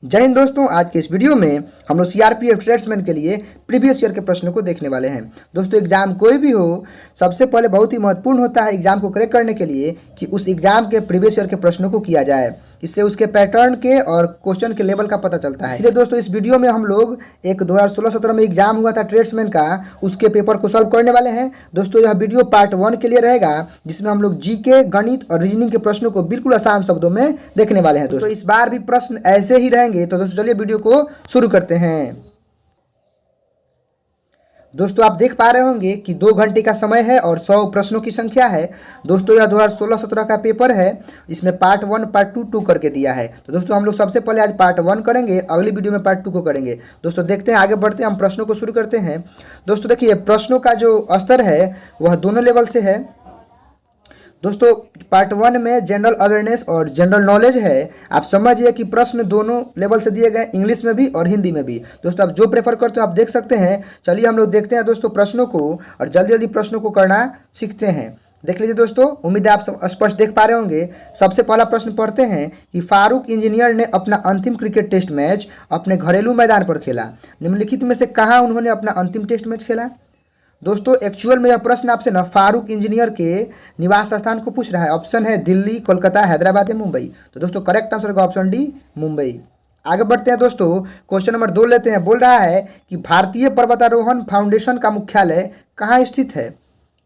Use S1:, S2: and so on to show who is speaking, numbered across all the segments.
S1: जय हिंद दोस्तों, आज के इस वीडियो में हम लोग सीआरपीएफ ट्रेड्समैन के लिए प्रीवियस ईयर के प्रश्नों को देखने वाले हैं। दोस्तों एग्जाम कोई भी हो, सबसे पहले बहुत ही महत्वपूर्ण होता है एग्जाम को क्रैक करने के लिए कि उस एग्जाम के प्रीवियस ईयर के प्रश्नों को किया जाए। इससे उसके पैटर्न के और क्वेश्चन के लेवल का पता चलता है। इसलिए दोस्तों इस वीडियो में हम लोग एक 2016-17 में एग्जाम हुआ था ट्रेड्समैन का, उसके पेपर को सॉल्व करने वाले हैं। दोस्तों यह वीडियो पार्ट 1 के लिए रहेगा, जिसमें हम लोग जीके, गणित और रीजनिंग के प्रश्नों को बिल्कुल आसान शब्दों में देखने वाले हैं। दोस्तों इस बार भी प्रश्न ऐसे ही रहेंगे, तो दोस्तों चलिए वीडियो को शुरू करते हैं। दोस्तों आप देख पा रहे होंगे कि 2 घंटे का समय है और 100 प्रश्नों की संख्या है। दोस्तों यह 2016-17 का पेपर है, इसमें पार्ट 1 पार्ट 2 करके दिया है। तो दोस्तों हम लोग सबसे पहले आज पार्ट 1 करेंगे, अगली वीडियो में पार्ट 2 को करेंगे। दोस्तों देखते हैं, आगे बढ़ते हैं, हम प्रश्नों को शुरू करते हैं। दोस्तों देखिए प्रश्नों का जो स्तर है वह दोनों लेवल से है। दोस्तों पार्ट 1 में जनरल अवेयरनेस और जनरल नॉलेज है। आप समझिए कि प्रश्न दोनों लेवल से दिए गए, इंग्लिश में भी और हिंदी में भी। दोस्तों आप जो प्रेफर करते हो आप देख सकते हैं। चलिए हम लोग देखते हैं दोस्तों प्रश्नों को, और जल्दी जल्दी प्रश्नों को करना सीखते हैं। देख लीजिए दोस्तों, उम्मीद है आप स्पष्ट देख पा रहे होंगे। सबसे पहला प्रश्न पढ़ते हैं कि फारूक इंजीनियर ने अपना अंतिम क्रिकेट टेस्ट मैच अपने घरेलू मैदान पर खेला। निम्नलिखित में से कहाँ उन्होंने अपना अंतिम टेस्ट मैच खेला? दोस्तों एक्चुअल में यह प्रश्न आपसे ना फारूक इंजीनियर के निवास स्थान को पूछ रहा है। ऑप्शन है दिल्ली, कोलकाता, हैदराबाद या मुंबई। तो दोस्तों करेक्ट आंसर का ऑप्शन डी, मुंबई। आगे बढ़ते हैं दोस्तों, क्वेश्चन नंबर 2 लेते हैं। बोल रहा है कि भारतीय पर्वतारोहण फाउंडेशन का मुख्यालय कहाँ स्थित है?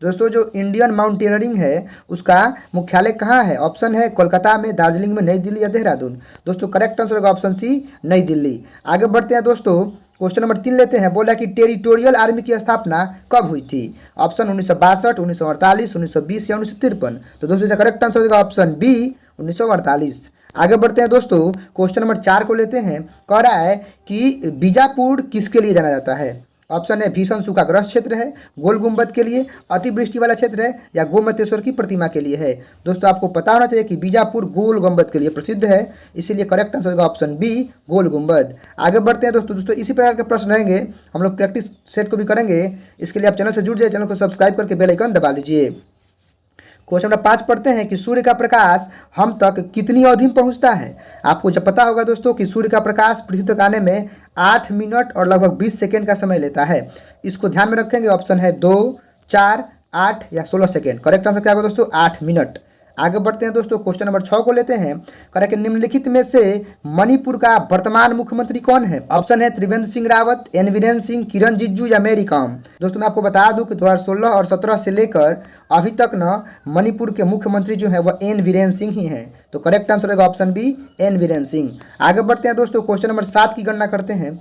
S1: दोस्तों जो इंडियन माउंटेनियरिंग है उसका मुख्यालय कहाँ है? ऑप्शन है कोलकाता में, दार्जिलिंग में, नई दिल्ली या देहरादून। दोस्तों करेक्ट आंसर का ऑप्शन सी, नई दिल्ली। आगे बढ़ते हैं दोस्तों, क्वेश्चन नंबर 3 लेते हैं। बोला कि टेरिटोरियल आर्मी की स्थापना कब हुई थी? ऑप्शन 1962, 1948, 1920 या 1953। तो दोस्तों इसका करेक्ट आंसर होगा ऑप्शन बी, 1948। आगे बढ़ते हैं दोस्तों, क्वेश्चन नंबर 4 को लेते हैं। कह रहा है कि बीजापुर किसके लिए जाना जाता है? ऑप्शन है भीषण सूखाग्रस्त क्षेत्र है, गोल गुंबद के लिए, अतिवृष्टि वाला क्षेत्र है, या गोमतेश्वर की प्रतिमा के लिए है। दोस्तों आपको पता होना चाहिए कि बीजापुर गोल गुंबद के लिए प्रसिद्ध है, इसीलिए करेक्ट आंसर होगा ऑप्शन बी, गोल गुंबद। आगे बढ़ते हैं दोस्तों इसी प्रकार के प्रश्न रहेंगे, हम लोग प्रैक्टिस सेट को भी करेंगे। इसके लिए आप चैनल से जुड़ जाए, चैनल को सब्सक्राइब करके बेल आइकन दबा लीजिए। क्वेश्चन नंबर 5 पढ़ते हैं कि सूर्य का प्रकाश हम तक कितनी अवधि में पहुंचता है? आपको जब पता होगा दोस्तों कि सूर्य का प्रकाश पृथ्वी तक आने में 8 मिनट और लगभग 20 सेकेंड का समय लेता है। इसको ध्यान में रखेंगे। ऑप्शन है 2, 4, 8 या 16 सेकेंड। करेक्ट आंसर क्या होगा दोस्तों? 8 मिनट। आगे बढ़ते हैं दोस्तों, क्वेश्चन नंबर 6 को लेते हैं। करें कि निम्नलिखित में से मणिपुर का वर्तमान मुख्यमंत्री कौन है? ऑप्शन है त्रिवेंद्र सिंह रावत, एन वीरेन सिंह, किरण रिजिजू या मेरी कॉम। दोस्तों मैं आपको बता दूं कि 2016 और 17 से लेकर अभी तक ना मणिपुर के मुख्यमंत्री जो है वह एन वीरेन सिंह ही हैं। तो करेक्ट आंसर होगा option B, N Viren Singh. आगे बढ़ते हैं दोस्तों, क्वेश्चन नंबर 7 की गणना करते हैं।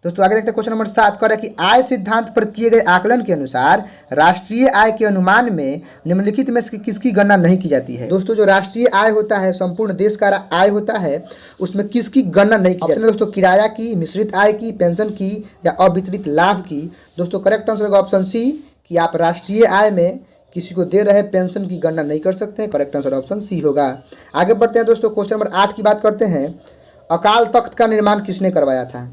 S1: दोस्तों आगे देखते हैं, क्वेश्चन नंबर 7 कह रहा है कि आय सिद्धांत पर किए गए आकलन के अनुसार राष्ट्रीय आय के अनुमान में निम्नलिखित में से किसकी गणना नहीं की जाती है? दोस्तों जो राष्ट्रीय आय होता है, संपूर्ण देश का आय होता है, उसमें किसकी गणना नहीं की जाती है? दोस्तों किराया की, मिश्रित आय की, पेंशन की या अवितरित लाभ की। दोस्तों करेक्ट आंसर होगा ऑप्शन सी, कि आप राष्ट्रीय आय में किसी को दे रहे पेंशन की गणना नहीं कर सकते हैं। करेक्ट आंसर ऑप्शन सी होगा। आगे बढ़ते हैं दोस्तों, क्वेश्चन नंबर 8 की बात करते हैं। अकाल तख्त का निर्माण किसने करवाया था?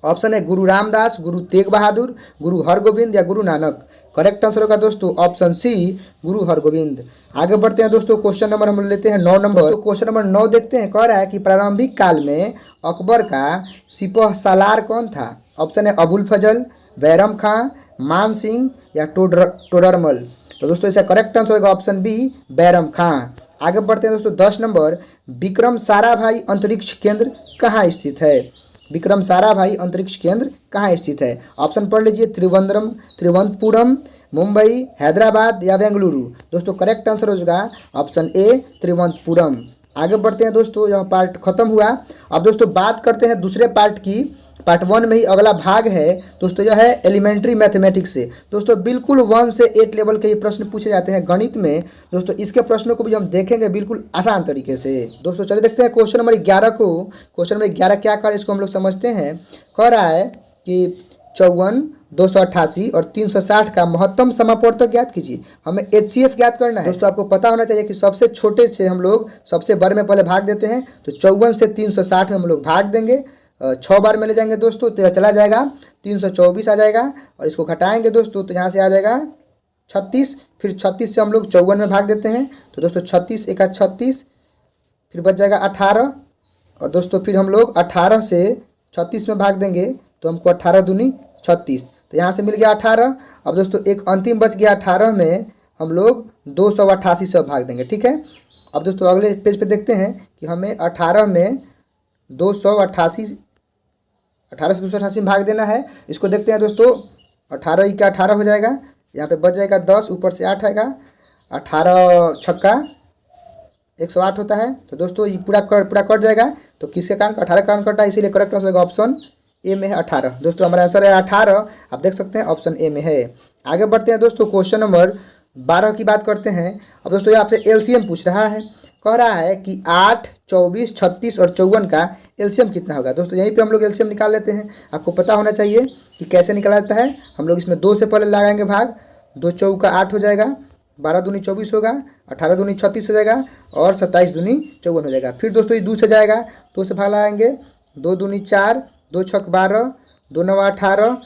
S1: ऑप्शन है गुरु रामदास, गुरु तेग बहादुर, गुरु हरगोविंद या गुरु नानक। करेक्ट आंसर होगा दोस्तों ऑप्शन सी, गुरु हरगोविंद। आगे बढ़ते हैं दोस्तों, क्वेश्चन नंबर हम लेते हैं 9 नंबर। तो क्वेश्चन नंबर 9 देखते हैं। कह रहा है कि प्रारंभिक काल में अकबर का सिपह सालार कौन था? ऑप्शन है अबुल फजल, बैरम खां, मान सिंह या टोडरमल। तो दोस्तों इसका करेक्ट आंसर होगा ऑप्शन बी, बैरम खां। आगे बढ़ते हैं दोस्तों 10 नंबर। विक्रम साराभाई अंतरिक्ष केंद्र कहाँ स्थित है? विक्रम साराभाई अंतरिक्ष केंद्र कहाँ स्थित है? ऑप्शन पढ़ लीजिए, त्रिवंतपुरम, मुंबई, हैदराबाद या बेंगलुरु। दोस्तों करेक्ट आंसर हो जाएगा ऑप्शन ए, त्रिवंतपुरम। आगे बढ़ते हैं दोस्तों, यह पार्ट खत्म हुआ। अब दोस्तों बात करते हैं दूसरे पार्ट की। पार्ट 1 में ही अगला भाग है दोस्तों, यह है एलिमेंट्री मैथमेटिक्स से। दोस्तों बिल्कुल 1 से 8 लेवल के ये प्रश्न पूछे जाते हैं गणित में। दोस्तों इसके प्रश्नों को भी हम देखेंगे बिल्कुल आसान तरीके से। दोस्तों चलिए देखते हैं क्वेश्चन नंबर 11 को। क्वेश्चन नंबर 11 क्या कर, इसको हम लोग समझते हैं। कह रहा है कि 54, 288 और 360 का महत्तम समापवर्तक ज्ञात कीजिए। हमें HCF ज्ञात करना है। दोस्तों आपको पता होना चाहिए कि सबसे छोटे से हम लोग सबसे बड़े में पहले भाग देते हैं। तो 54 से 360 में हम लोग भाग देंगे, 6 बार में ले जाएंगे दोस्तों, तो यह चला जाएगा 324 आ जाएगा। और इसको घटाएंगे दोस्तों तो यहाँ से आ जाएगा 36। फिर 36 से हम लोग 54 में भाग देते हैं। तो दोस्तों 36 एका 36, फिर बच जाएगा 18, और दोस्तों फिर हम लोग 18 से 36 में भाग देंगे तो हमको 18 दूनी 36, तो यहाँ से मिल गया 18। अब दोस्तों एक अंतिम बच गया 18 में हम लोग 288 से भाग देंगे, ठीक है। अब दोस्तों अगले पेज पे देखते हैं कि हमें 18 में 288 18 से 288 में भाग देना है। इसको देखते हैं दोस्तों, 18 का 18 हो जाएगा, यहाँ पे बच जाएगा 10, ऊपर से 8 आएगा, 18 छक्का 108 होता है। तो दोस्तों ये पूरा कट जाएगा, तो किसके कारण 18 कारण कटा है, इसीलिए करेक्ट आंसर होगा ऑप्शन ए में है 18। दोस्तों हमारा आंसर है 18, आप देख सकते हैं ऑप्शन ए में है। आगे बढ़ते हैं दोस्तों, क्वेश्चन नंबर 12 की बात करते हैं। अब दोस्तों ये आपसे एलसीएम पूछ रहा है, कह रहा है कि 8, 24, 36 और 54 का एलसीएम कितना होगा। दोस्तों यहीं पे हम लोग एलसीएम निकाल लेते हैं। आपको पता होना चाहिए कि कैसे निकाला जाता है। हम लोग इसमें 2 से पहले लगाएंगे भाग, 2 चौका 8 हो जाएगा, 12 दूनी 24 होगा, 18 दूनी 36 हो जाएगा और 27 दूनी 54 हो जाएगा। फिर दोस्तों ये 2 से जाएगा, 2 से भाग लगाएंगे, 2 दूनी 4, 2 छक 12, 2 9 18,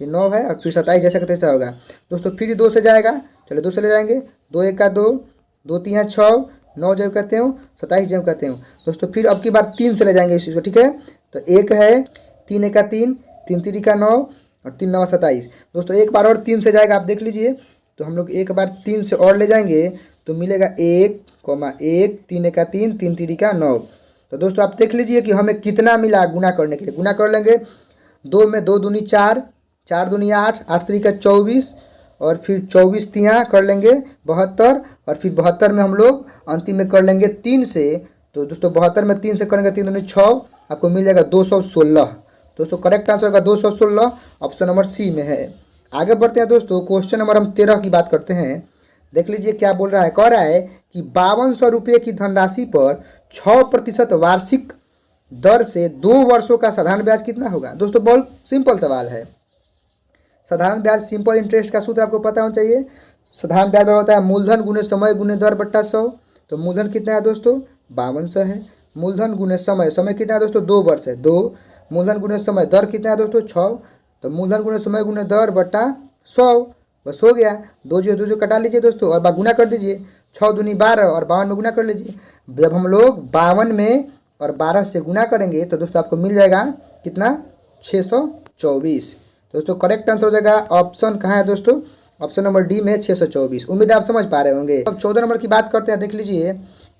S1: ये 9 है और फिर 27 जैसा का तैसा होगा। दोस्तों फिर 2 से जाएगा, चलो 2 से ले जाएंगे, 2 1 का 2, 2 3 6, 9 जब कहते हो, 27 जब कहते हो। दोस्तों फिर अब की बार 3 से ले जाएंगे इस चीज़ को, ठीक है। तो 1 है, 3 1 का 3, 3 3 का 9 और 3 9 27। दोस्तों एक बार और 3 से जाएगा, आप देख लीजिए। तो हम लोग एक बार 3 से और ले जाएंगे तो मिलेगा 1, 1, 3 1 का 3, 3 3 का 9। तो दोस्तों आप देख लीजिए कि हमें कितना मिला गुना करने के लिए। गुना कर लेंगे, 2 में 2 दूनी 4, 4 दूनी 8, 8 3 का 24 और फिर 24 तियाँ कर लेंगे 72 और फिर 72 में हम लोग अंतिम में कर लेंगे 3 से। तो दोस्तों 72 में 3 से करेंगे, 3 दूनी 6, आपको मिल जाएगा 216। दोस्तों करेक्ट आंसर होगा 216, ऑप्शन नंबर सी में है। आगे बढ़ते हैं दोस्तों, क्वेश्चन नंबर हम 13 की बात करते हैं। देख लीजिए क्या बोल रहा है, कह रहा है कि 5200 रुपये की धनराशि पर 6% वार्षिक दर से 2 वर्षों का साधारण ब्याज कितना होगा। दोस्तों बहुत सिंपल सवाल है। साधारण ब्याज सिंपल इंटरेस्ट का सूत्र आपको पता होना चाहिए। साधारण ब्याज होता है मूलधन गुने समय गुने दर बट्टा 100। तो मूलधन कितना है दोस्तों, 5200 है। मूलधन गुने समय, समय कितना है दोस्तों, 2 वर्ष है, 2। मूलधन गुने समय, दर कितना है दोस्तों, 6। तो मूलधन गुने समय गुने दर बट्टा 100, बस हो गया। 2 जो कटा लीजिए दोस्तों और गुना कर दीजिए, 6 दूनी 12 और 52 में गुना कर लीजिए। जब हम लोग 52 में और 12 से गुना करेंगे तो दोस्तों आपको मिल जाएगा कितना, 624। दोस्तों करेक्ट आंसर हो जाएगा ऑप्शन कहाँ है दोस्तों, ऑप्शन नंबर डी में 624। उम्मीद है आप समझ पा रहे होंगे। अब 14 नंबर की बात करते हैं। देख लीजिए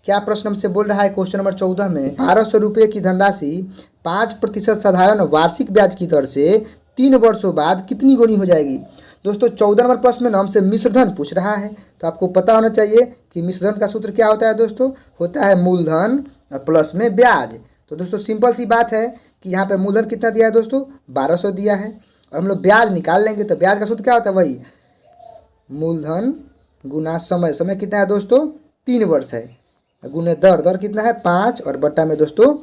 S1: क्या प्रश्न हमसे बोल रहा है क्वेश्चन नंबर 14 में। 1200 रुपये की धनराशि 5% साधारण वार्षिक ब्याज की दर से 3 वर्षों बाद कितनी गुनी हो जाएगी। दोस्तों 14 नंबर प्रश्न में हमसे मिश्रधन पूछ रहा है, तो आपको पता होना चाहिए कि मिश्रधन का सूत्र क्या होता है दोस्तों, होता है मूलधन और प्लस में ब्याज। तो दोस्तों सिंपल सी बात है कि यहाँ पे मूलधन कितना दिया है दोस्तों, 1200 दिया है और हम लोग ब्याज निकाल लेंगे। तो ब्याज का सूत्र क्या होता है, वही मूलधन गुना समय। समय कितना है दोस्तों, 3 वर्ष है, गुने दर, दर कितना है 5 और बट्टा में दोस्तों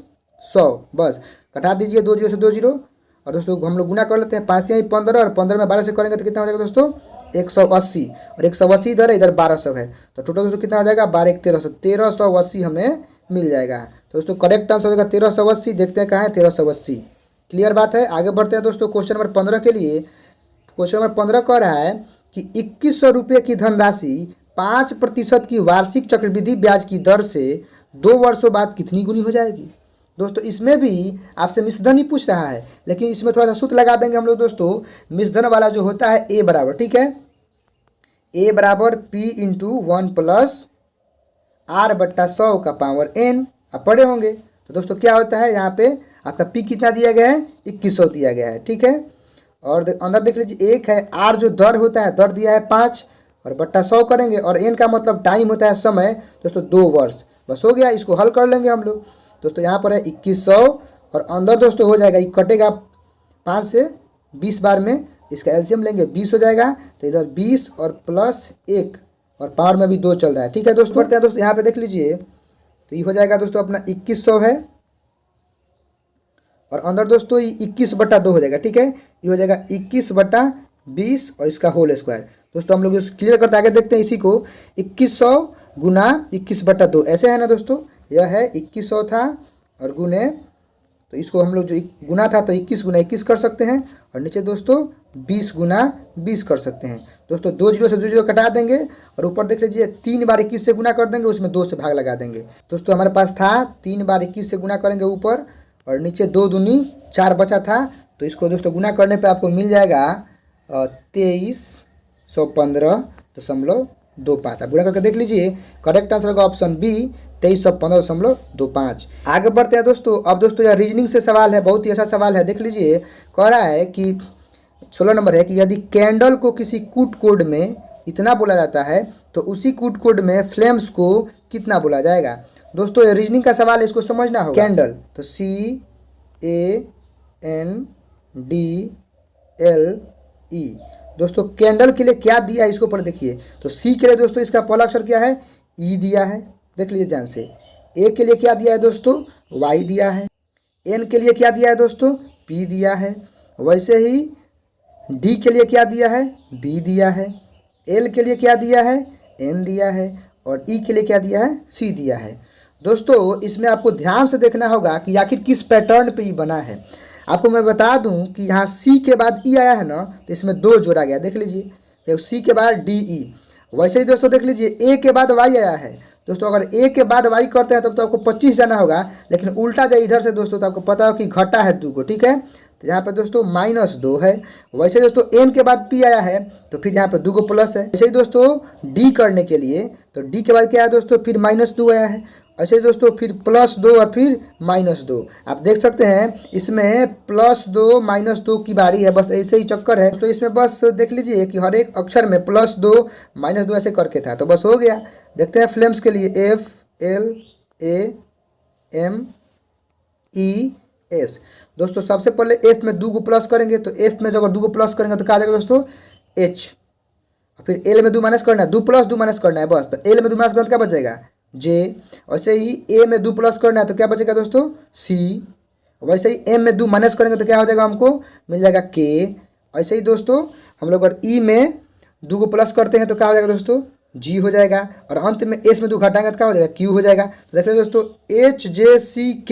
S1: 100। बस कटा दीजिए 2 0 से 2 0 और दोस्तों हम लोग गुना कर लेते हैं। 5 3 15 और 15 में 12 से करेंगे तो कितना हो जाएगा दोस्तों, 180 और 180 इधर है, इधर 1200 है। तो टोटल दोस्तों कितना हो जाएगा, 12 1 1300, 1380 हमें मिल जाएगा। तो दोस्तों करेक्ट आंसर हो जाएगा 1380। देखते हैं कहाँ है 1380। क्लियर बात है। आगे बढ़ते हैं दोस्तों क्वेश्चन नंबर 15 के लिए। क्वेश्चन नंबर 15 कह रहा है कि 2100 रुपये की धनराशि 5% की वार्षिक चक्रवृद्धि ब्याज की दर से 2 वर्षों बाद कितनी गुनी हो जाएगी। दोस्तों इसमें भी आपसे मिश्रधन ही पूछ रहा है, लेकिन इसमें थोड़ा सा सूत्र लगा देंगे हम लोग दोस्तों। मिश्रधन वाला जो होता है ए बराबर, ठीक है, ए बराबर P इंटू 1 प्लस R बट्टा 100 का पावर n। आप पढ़े होंगे। तो दोस्तों क्या होता है, यहाँ पे आपका P कितना दिया गया है, 2100 दिया गया है, ठीक है। और अंदर देख लीजिए 1 है, R जो दर होता है, दर दिया है 5 और बट्टा 100 करेंगे और n का मतलब टाइम होता है समय, दोस्तों 2 वर्ष। बस हो गया, इसको हल कर लेंगे हम लोग। दोस्तों यहाँ पर है 2100 और अंदर दोस्तों हो जाएगा, ये कटेगा 5 से 20 बार में, इसका एलसीएम लेंगे 20 हो जाएगा। तो इधर 20 और प्लस 1 और पावर में भी 2 चल रहा है, ठीक है दोस्तों। बढ़ते हैं दोस्तों, यहाँ पे देख लीजिए तो ये हो जाएगा दोस्तों अपना 2100 है और अंदर दोस्तों ये 21/2 हो जाएगा, ठीक है। ये हो जाएगा 21/20 और इसका होल स्क्वायर। दोस्तों हम लोग क्लियर करते आगे देखते हैं इसी को। 2100 गुना 21/2 ऐसे है ना दोस्तों, यह है 2100 था और गुने, तो इसको हम लोग जो गुना था तो 21 गुना 21 कर सकते हैं, और नीचे दोस्तों 20 गुना 20 कर सकते हैं। दोस्तों 2 जीरो से 2 जीरो कटा देंगे, और ऊपर देख लीजिए 3 बार 21 से गुना कर देंगे, उसमें 2 से भाग लगा देंगे। दोस्तों हमारे पास था 3 बार 21 से गुना करेंगे ऊपर, और नीचे 2 दूनी 4 बचा था, तो इसको दोस्तों गुना करने पर आपको मिल जाएगा 2315.25। आप गुना करके देख लीजिए, करेक्ट आंसर होगा ऑप्शन बी 2315.25। आगे बढ़ते हैं दोस्तों। अब दोस्तों यह रीजनिंग से सवाल है, बहुत ही अच्छा सवाल है। देख लीजिए, कह रहा है कि 16 नंबर है कि यदि कैंडल को किसी कूट कोड में इतना बोला जाता है तो उसी कूट कोड में फ्लेम्स को कितना बोला जाएगा। दोस्तों ये रीजनिंग का सवाल है, इसको समझना होगा। कैंडल तो CANDLE। दोस्तों कैंडल के लिए क्या दिया है इसको पर देखिए, तो सी के लिए दोस्तों इसका पहला अक्षर क्या है, ई दिया है, देख लीजिए ध्यान से। ए के लिए क्या दिया है दोस्तों, वाई दिया है। एन के लिए क्या दिया है दोस्तों, पी दिया है। वैसे ही डी के लिए क्या दिया है, बी दिया है। एल के लिए क्या दिया है, एन दिया है। और ई के लिए क्या दिया है, सी दिया है। दोस्तों इसमें आपको ध्यान से देखना होगा कि आखिर किस पैटर्न पे ये बना है। आपको मैं बता दूं कि यहाँ सी के बाद ई आया है ना, तो इसमें 2 जोड़ा गया, देख लीजिए। तो सी के बाद डी ई। वैसे ही दोस्तों देख लीजिए ए के बाद वाई आया है। दोस्तों अगर ए के बाद वाई करते हैं तब तो आपको 25 जाना होगा, लेकिन उल्टा जाए इधर से दोस्तों तो आपको पता हो कि घटा है 2 को, ठीक है। तो यहाँ पे दोस्तों -2 है। वैसे दोस्तों एन के बाद पी आया है, तो फिर यहाँ पे 2 को प्लस है। वैसे ही दोस्तों डी करने के लिए, तो डी के बाद क्या है दोस्तों, फिर -2 आया है। ऐसे ही दोस्तों फिर +2 और फिर -2। आप देख सकते हैं इसमें +2 -2 की बारी है, बस ऐसे ही चक्कर है। तो इसमें बस देख लीजिए कि हर एक अक्षर में +2 -2 ऐसे करके था, तो बस हो गया। देखते हैं फ्लेम्स के लिए FLAMES। दोस्तों सबसे पहले एफ में 2 को प्लस करेंगे, तो एफ में जब 2 को प्लस करेंगे तो क्या आ जाएगा दोस्तों, एच। फिर एल में 2 माइनस करना है, 2 + 2 माइनस करना है बस। तो एल में 2 माइनस करना तो क्या बचेगा, जे। वैसे ही ए में 2 प्लस करना है तो क्या बचेगा दोस्तों, सी। वैसे ही एम में 2 माइनस करेंगे तो क्या हो जाएगा, हमको मिल जाएगा के। ऐसे ही दोस्तों हम लोग अगर ई में 2 को प्लस करते हैं तो क्या हो जाएगा दोस्तों, जी हो जाएगा। और अंत में एस में 2 घटाएंगे तो क्या हो जाएगा, क्यू हो जाएगा। तो देख लीजिए दोस्तों HJCK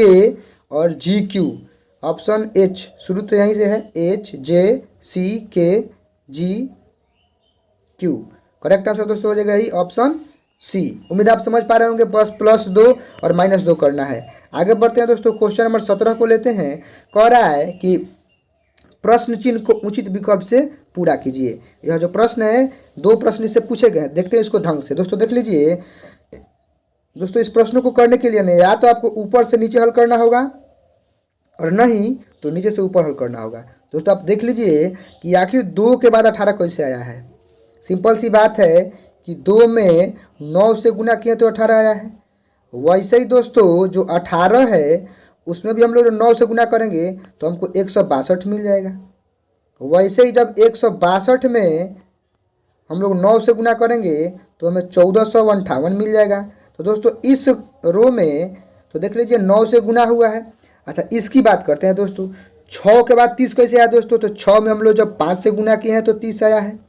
S1: और GQ। ऑप्शन एच शुरू तो यहीं से है, HJCKGQ। करेक्ट आंसर दोस्तों हो जाएगा ही ऑप्शन सी। उम्मीद आप समझ पा रहे होंगे, बस +2 और -2 करना है। आगे बढ़ते हैं दोस्तों, क्वेश्चन नंबर 17 को लेते हैं। कह रहा है कि प्रश्न चिन्ह को उचित विकल्प से पूरा कीजिए। यह जो प्रश्न है 2 प्रश्न इससे पूछे गए हैं, देखते हैं इसको ढंग से। दोस्तों देख लीजिए, दोस्तों इस प्रश्न को करने के लिए नहीं, या तो आपको ऊपर से नीचे हल करना होगा और नहीं तो नीचे से ऊपर हल करना होगा। दोस्तों आप देख लीजिए कि आखिर 2 के बाद 18 कैसे आया है। सिंपल सी बात है कि 2 में 9 से गुना किए तो 18 आया है। वैसे ही दोस्तों जो 18 है उसमें भी हम लोग 9 से गुना करेंगे तो हमको 162 मिल जाएगा। वैसे ही जब 162 में हम लोग 9 से गुना करेंगे तो हमें 1458 मिल जाएगा। तो दोस्तों इस रो में तो देख लीजिए 9 से गुना हुआ है। अच्छा इसकी बात करते हैं दोस्तों, 6 के बाद 30 कैसे आया दोस्तों, तो 6 में हम लोग जब 5 से गुना किए हैं तो 30 आया है।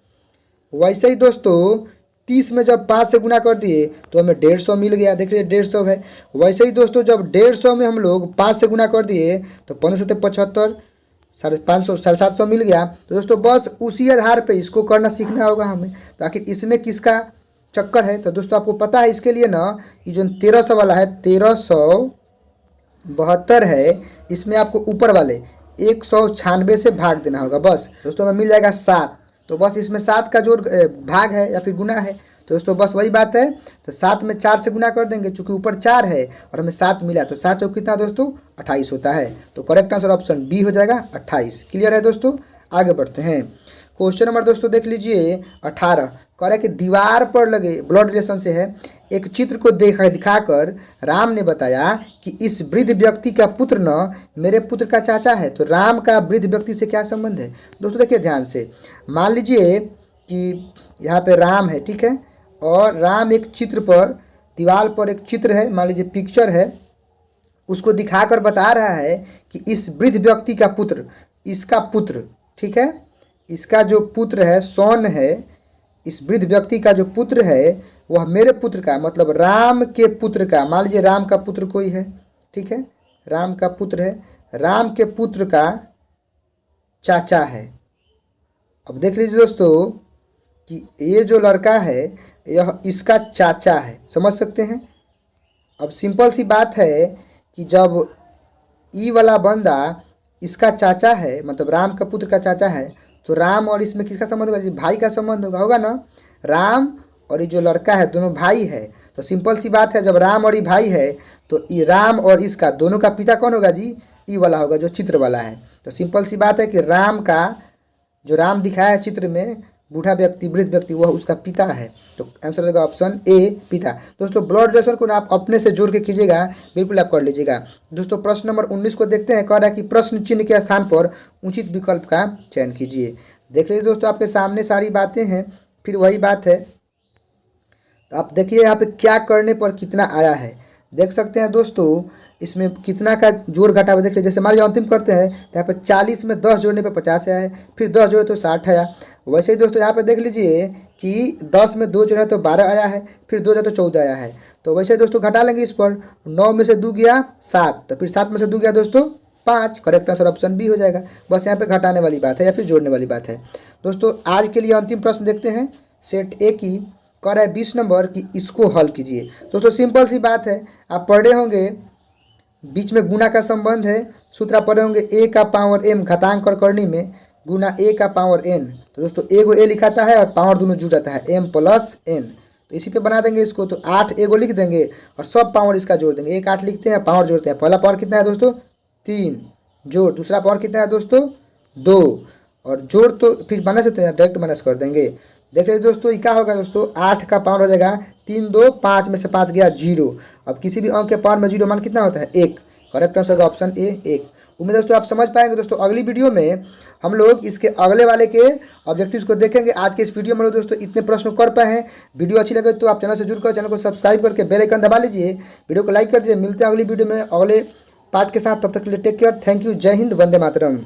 S1: वैसे ही दोस्तों 30 में जब 5 से गुना कर दिए तो हमें 150 मिल गया, देख लीजिए 150 है। वैसे ही दोस्तों जब 150 में हम लोग 5 से गुना कर दिए तो 15 से 75, 550, 750 मिल गया। तो दोस्तों बस उसी आधार पे इसको करना सीखना होगा हमें। तो आखिर इसमें किसका चक्कर है, तो दोस्तों आपको पता है इसके लिए ना, ये जो 1300 वाला है 1372 है, इसमें आपको ऊपर वाले 196 से भाग देना होगा बस। दोस्तों हमें मिल जाएगा 7, तो बस इसमें 7 का जोड़ भाग है या फिर गुना है। तो दोस्तों बस वही बात है, तो 7 में 4 से गुना कर देंगे, चूंकि ऊपर 4 है और हमें 7 मिला, तो 7 चौक कितना दोस्तों 28 होता है। तो करेक्ट आंसर ऑप्शन बी हो जाएगा 28। क्लियर है दोस्तों, आगे बढ़ते हैं। क्वेश्चन नंबर दोस्तों देख लीजिए 18। कह रहा है कि दीवार पर लगे, ब्लड रिलेशन से है, एक चित्र को दिखाकर राम ने बताया कि इस वृद्ध व्यक्ति का पुत्र न मेरे पुत्र का चाचा है। तो राम का वृद्ध व्यक्ति से क्या संबंध है दोस्तों, देखिए ध्यान से। मान लीजिए कि यहाँ पे राम है, ठीक है, और राम एक चित्र पर, दीवार पर एक चित्र है, मान लीजिए पिक्चर है, उसको दिखाकर बता रहा है कि इस वृद्ध व्यक्ति का पुत्र, इसका पुत्र, ठीक है, इसका जो पुत्र है, सन है, इस वृद्ध व्यक्ति का जो पुत्र है वह मेरे पुत्र का, मतलब राम के पुत्र का, मान लीजिए राम का पुत्र कोई है, ठीक है, राम का पुत्र है, राम के पुत्र का चाचा है। अब देख लीजिए दोस्तों कि ये जो लड़का है यह इसका चाचा है, समझ सकते हैं। अब सिंपल सी बात है कि जब ई वाला बंदा इसका चाचा है, मतलब राम का पुत्र का चाचा है, तो राम और इसमें किसका संबंध होगा जी? भाई का संबंध होगा ना। राम और ये जो लड़का है दोनों भाई है, तो सिंपल सी बात है जब राम और ये भाई है तो ये राम और इसका दोनों का पिता कौन होगा जी? ई वाला होगा जो चित्र वाला है। तो सिंपल सी बात है कि राम का जो राम दिखाया है चित्र में, बूढ़ा व्यक्ति वृद्ध व्यक्ति, वह उसका पिता है। तो आंसर होगा ऑप्शन ए पिता। दोस्तों ब्लड रिलेशन को आप अपने से जोड़ के कीजिएगा, बिल्कुल आप कर लीजिएगा। दोस्तों प्रश्न नंबर 19 को देखते हैं। कह रहा है कि प्रश्न चिन्ह के स्थान पर उचित विकल्प का चयन कीजिए। देख लीजिए दोस्तों आपके सामने सारी बातें हैं, फिर वही बात है। तो आप देखिए यहाँ पे क्या करने पर कितना आया है, देख सकते हैं दोस्तों। इसमें कितना का जोड़ घटाव देख लीजिए। जैसे मान लीजिए अंतिम करते हैं तो यहाँ पे 40 में 10 जोड़ने पे 50 आया है, फिर 10 जोड़े तो 60 आया। वैसे ही दोस्तों यहाँ पे देख लीजिए कि 10 में 2 जोड़े तो 12 आया है, फिर 2 जोड़े तो 14 आया है। तो वैसे ही दोस्तों घटा लेंगे इस पर। 9 में से 2 गया 7, तो फिर 7 में से 2 गया दोस्तों 5। करेक्ट आंसर ऑप्शन बी हो जाएगा। बस यहाँ पे घटाने वाली बात है या फिर जोड़ने वाली बात है। दोस्तों आज के लिए अंतिम प्रश्न देखते हैं सेट ए की। कह रहा है 20 नंबर कि इसको हल कीजिए। दोस्तों सिंपल सी बात है, आप पढ़े होंगे बीच में गुना का संबंध है। सूत्र आप पढ़े होंगे ए का पावर m घातांक और करनी में गुना ए का पावर n। तो दोस्तों ए को ए लिखाता है और पावर दोनों जुड़ जाता है m प्लस n। तो इसी पे बना देंगे इसको। तो 8 ए को लिख देंगे और सब पावर इसका जोड़ देंगे। 1 8 लिखते हैं, पावर जोड़ते हैं। पहला पावर कितना है दोस्तों? 3 जोड़, दूसरा पावर कितना है दोस्तों? 2 और जोड़ तो फिर माइनस होते हैं, डायरेक्ट माइनस कर देंगे। देख लीजिए दोस्तों ये क्या होगा दोस्तों? 8 का पावर हो जाएगा 3 2 5 में से 5 गया 0। अब किसी भी अंक के पावर में 0 मान कितना होता है? 1। करेक्ट आंसर होगा ऑप्शन ए 1। उम्मीद दोस्तों आप समझ पाएंगे। दोस्तों अगली वीडियो में हम लोग इसके अगले वाले के ऑब्जेक्टिव्स को देखेंगे। आज के इस वीडियो में दोस्तों इतने प्रश्न कर पाए हैं। वीडियो अच्छी लगे तो आप चैनल से जुड़ कर चैनल को सब्सक्राइब करके बेल आइकन दबा लीजिए, वीडियो को लाइक कर दीजिए। मिलते हैं अगली वीडियो में अगले पार्ट के साथ, तब तक के लिए टेक केयर, थैंक यू, जय हिंद, वंदे मातरम।